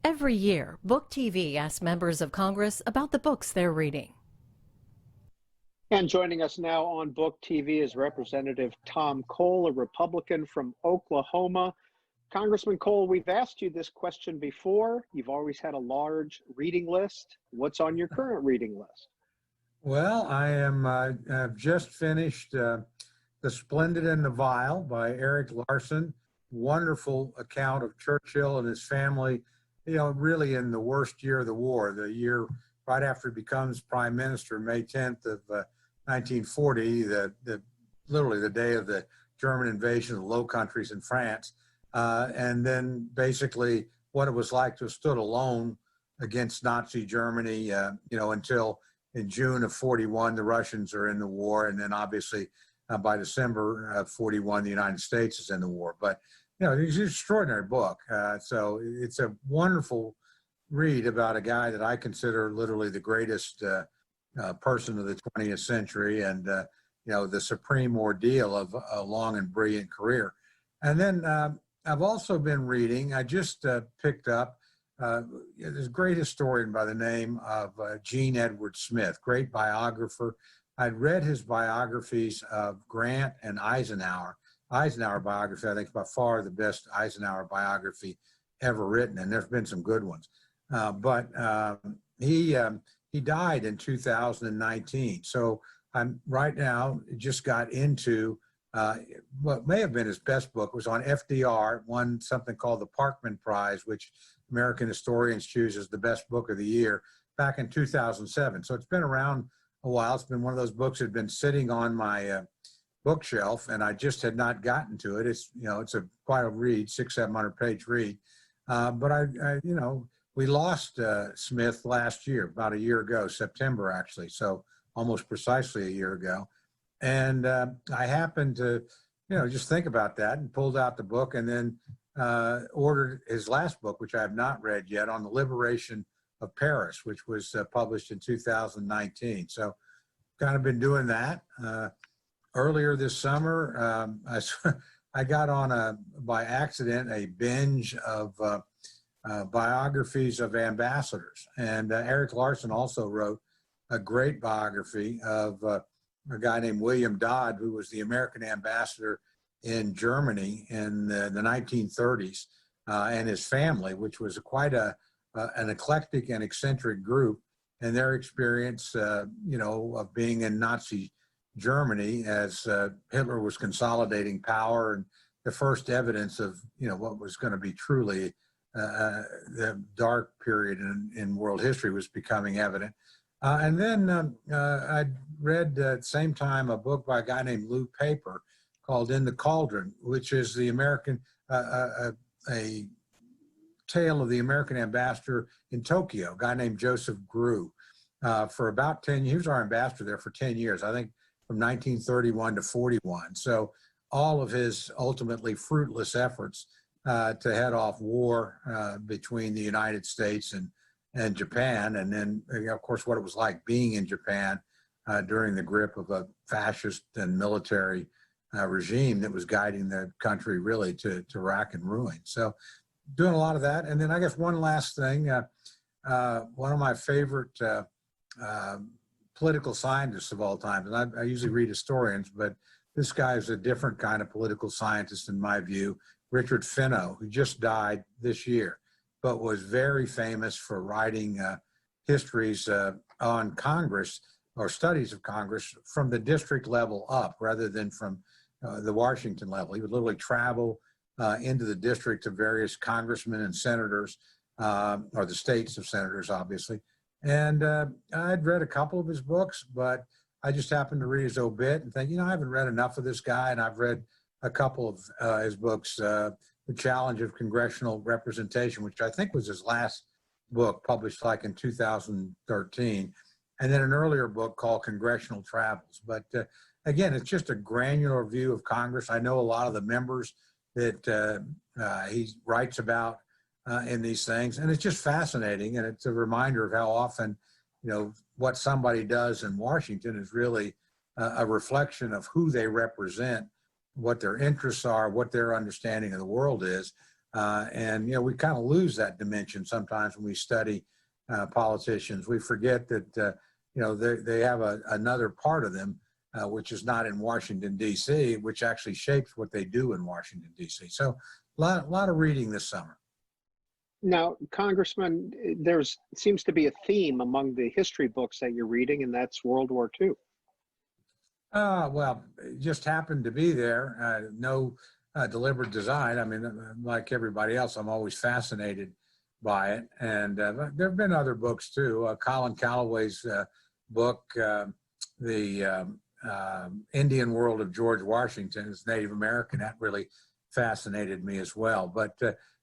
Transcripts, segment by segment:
Every year, Book TV asks members of Congress about the books they're reading. And joining us now on Book TV is Representative Tom Cole, a Republican from Oklahoma. Congressman Cole, we've asked you this question before. You've always had a large reading list. What's on your current reading list? Well, I've just finished The Splendid and the Vile by Eric Larson. Wonderful account of Churchill and his family, really in the worst year of the war, the year right after he becomes prime minister, May 10th of 1940, literally the day of the German invasion of the Low Countries in France. And then basically what it was like to have stood alone against Nazi Germany, until in June of 41, the Russians are in the war. And then obviously by December of 41, the United States is in the war. But, it's an extraordinary book. So it's a wonderful read about a guy that I consider literally the greatest person of the 20th century and, the supreme ordeal of a long and brilliant career. And then I've also been reading, I just picked up this great historian by the name of Gene Edward Smith, great biographer. I'd read his biographies of Grant and Eisenhower. Eisenhower biography, I think, is by far the best Eisenhower biography ever written, and there's been some good ones. But he died in 2019. So I'm right now just got into what may have been his best book. Was on FDR, won something called the Parkman Prize, which American historians choose as the best book of the year, back in 2007. So it's been around a while. It's been one of those books that had been sitting on my bookshelf, and I just had not gotten to it. It's quite a read, 600-700 page read. But we lost Smith last year, about a year ago, September actually, so almost precisely a year ago. And I happened to, just think about that and pulled out the book and then ordered his last book, which I have not read yet, on the liberation of Paris, which was published in 2019. So kind of been doing that. Earlier this summer, I got on by accident, a binge of biographies of ambassadors. And Eric Larson also wrote a great biography of a guy named William Dodd, who was the American ambassador in Germany in the 1930s, and his family, which was quite an eclectic and eccentric group, and their experience, of being in Nazi Germany as Hitler was consolidating power, and the first evidence of, what was going to be truly the dark period in world history was becoming evident. And then I read at the same time a book by a guy named Lou Paper called In the Cauldron, which is the American, a tale of the American ambassador in Tokyo, a guy named Joseph Grew. For about 10 years, he was our ambassador there for 10 years, I think from 1931 to 41. So all of his ultimately fruitless efforts to head off war between the United States and Japan, and then, of course, what it was like being in Japan during the grip of a fascist and military regime that was guiding the country really to rack and ruin. So doing a lot of that. And then I guess one last thing, one of my favorite political scientists of all time, and I usually read historians, but this guy is a different kind of political scientist in my view, Richard Fenno, who just died this year, but was very famous for writing histories on Congress or studies of Congress from the district level up rather than from the Washington level. He would literally travel into the district of various congressmen and senators, or the states of senators, obviously. And I'd read a couple of his books, but I just happened to read his obit and think, I haven't read enough of this guy. And I've read a couple of his books, The Challenge of Congressional Representation, which I think was his last book, published like in 2013, and then an earlier book called Congressional Travels. But again, it's just a granular view of Congress. I know a lot of the members that he writes about in these things, and it's just fascinating. And it's a reminder of how often, what somebody does in Washington is really a reflection of who they represent, what their interests are, what their understanding of the world is. And, we kind of lose that dimension sometimes when we study politicians. We forget that, they have another part of them, which is not in Washington, D.C., which actually shapes what they do in Washington, D.C. So a lot of reading this summer. Now, Congressman, seems to be a theme among the history books that you're reading, and that's World War II. Well, it just happened to be there. No deliberate design. I mean, like everybody else, I'm always fascinated by it. And there have been other books too. Colin Calloway's book, The Indian World of George Washington, is Native American. That really fascinated me as well. But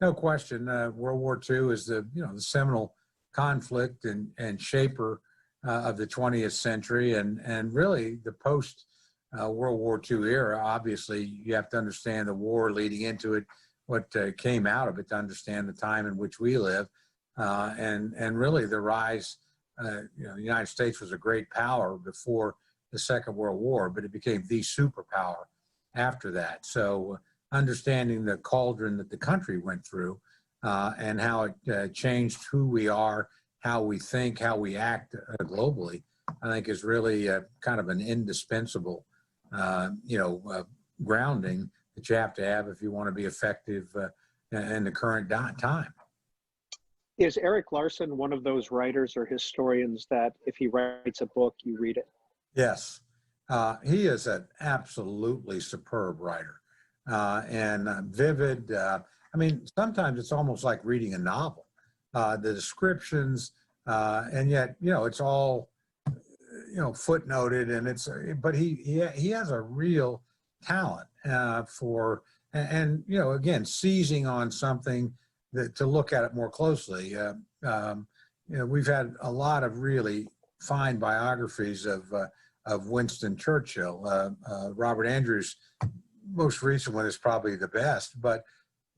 no question, World War II is the seminal conflict and shaper of the 20th century, and really the post World War II era. Obviously, you have to understand the war leading into it, what came out of it, to understand the time in which we live, and really the rise. The United States was a great power before the Second World War, but it became the superpower after that. So understanding the cauldron that the country went through and how it changed who we are, how we think, how we act globally, I think is really kind of an indispensable, grounding that you have to have if you want to be effective in the current time. Is Eric Larson one of those writers or historians that if he writes a book, you read it? Yes, he is an absolutely superb writer and vivid. I mean, sometimes it's almost like reading a novel. The descriptions, and yet, it's all, footnoted, and but he has a real talent for, and again, seizing on something that to look at it more closely. We've had a lot of really fine biographies of Winston Churchill. Robert Andrews' most recent one is probably the best, but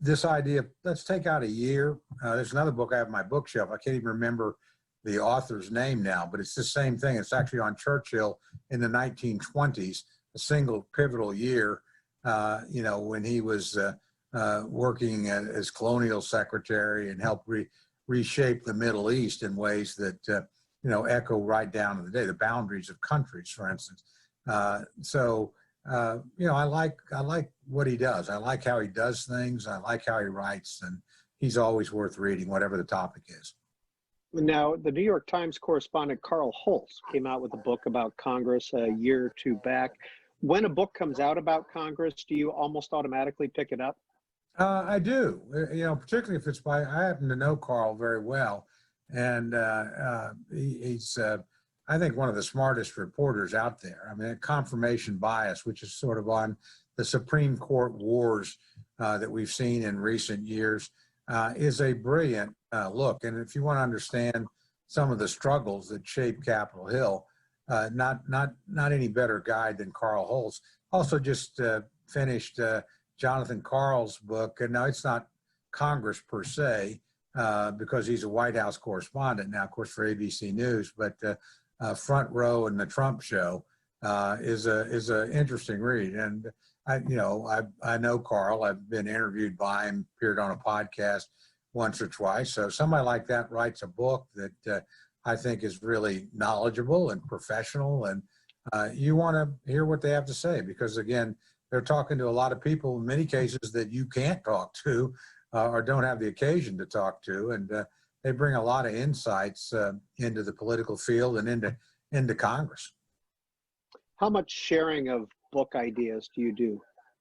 this idea, let's take out a year. There's another book I have on my bookshelf. I can't even remember the author's name now, but it's the same thing. It's actually on Churchill in the 1920s, a single pivotal year, when he was working as colonial secretary and helped reshape the Middle East in ways that, echo right down to the day, the boundaries of countries, for instance. I like what he does. I like how he does things. I like how he writes, and he's always worth reading, whatever the topic is. Now, the New York Times correspondent Karlholtz came out with a book about Congress a year or two back. When a book comes out about Congress, do you almost automatically pick it up? I do, particularly if it's by, I happen to know Karl very well, and he's, I think, one of the smartest reporters out there. I mean, confirmation bias, which is sort of on the Supreme Court wars that we've seen in recent years, is a brilliant look. And if you want to understand some of the struggles that shape Capitol Hill, not any better guide than Karlholtz. Also just finished Jonathan Karl's book, and now it's not Congress per se, because he's a White House correspondent now, of course, for ABC News, but Front Row and the Trump Show is a interesting read. And I know Karl. I've been interviewed by him, appeared on a podcast once or twice. So somebody like that writes a book that I think is really knowledgeable and professional, and you want to hear what they have to say, because again, they're talking to a lot of people in many cases that you can't talk to or don't have the occasion to talk to, and they bring a lot of insights into the political field and into Congress. How much sharing of book ideas do you do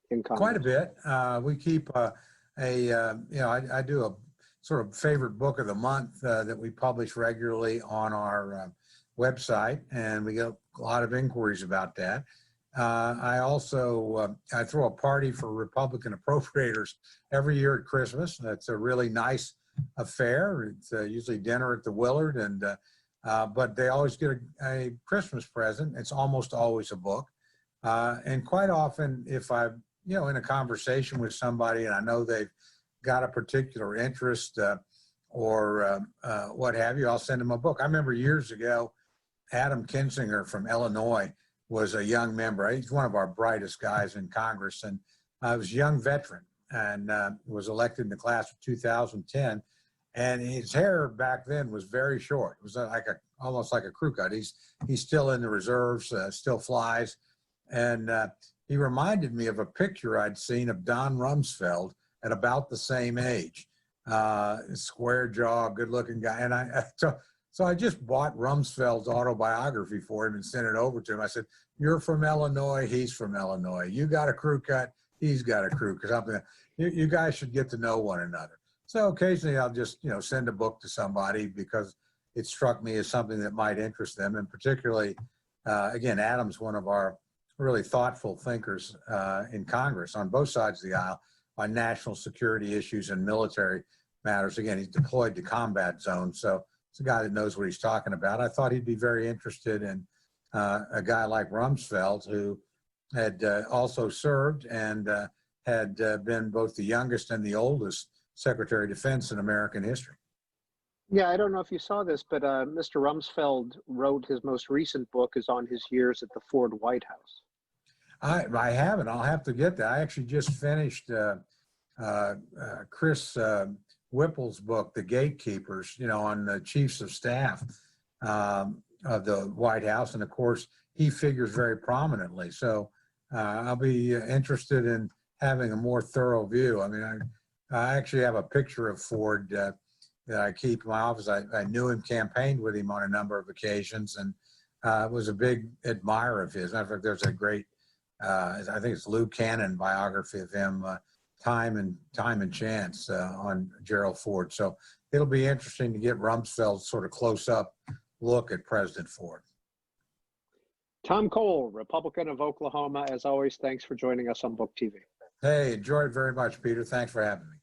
in Congress? Quite a bit. We keep I do a sort of favorite book of the month that we publish regularly on our website, and we get a lot of inquiries about that. I also I throw a party for Republican appropriators every year at Christmas. That's a really nice affair. It's usually dinner at the Willard, and but they always get a Christmas present. It's almost always a book, and quite often, if I'm in a conversation with somebody and I know they've got a particular interest or what have you, I'll send them a book. I remember years ago, Adam Kinzinger from Illinois was a young member. He's one of our brightest guys in Congress, and I was a young veteran. and was elected in the class of 2010. And his hair back then was very short. It was almost like a crew cut. He's still in the reserves, still flies. And he reminded me of a picture I'd seen of Don Rumsfeld at about the same age. Square jaw, good looking guy. And so I just bought Rumsfeld's autobiography for him and sent it over to him. I said, "You're from Illinois, he's from Illinois. You got a crew cut, he's got a crew cut. Something. You guys should get to know one another." So occasionally I'll just, send a book to somebody because it struck me as something that might interest them. And particularly, again, Adam's one of our really thoughtful thinkers in Congress on both sides of the aisle on national security issues and military matters. Again, he's deployed to combat zones, so it's a guy that knows what he's talking about. I thought he'd be very interested in a guy like Rumsfeld, who had also served and had been both the youngest and the oldest Secretary of Defense in American history. Yeah, I don't know if you saw this, but Mr. Rumsfeld wrote his most recent book is on his years at the Ford White House. I haven't. I'll have to get that. I actually just finished Chris Whipple's book, The Gatekeepers, on the chiefs of staff of the White House. And of course, he figures very prominently. So I'll be interested in having a more thorough view. I mean, I actually have a picture of Ford that I keep in my office. I knew him, campaigned with him on a number of occasions, and was a big admirer of his. Matter of fact, there's a great, I think it's Lou Cannon biography of him, Time and Chance on Gerald Ford. So it'll be interesting to get Rumsfeld's sort of close-up look at President Ford. Tom Cole, Republican of Oklahoma, as always, thanks for joining us on Book TV. Hey, enjoyed it very much, Peter. Thanks for having me.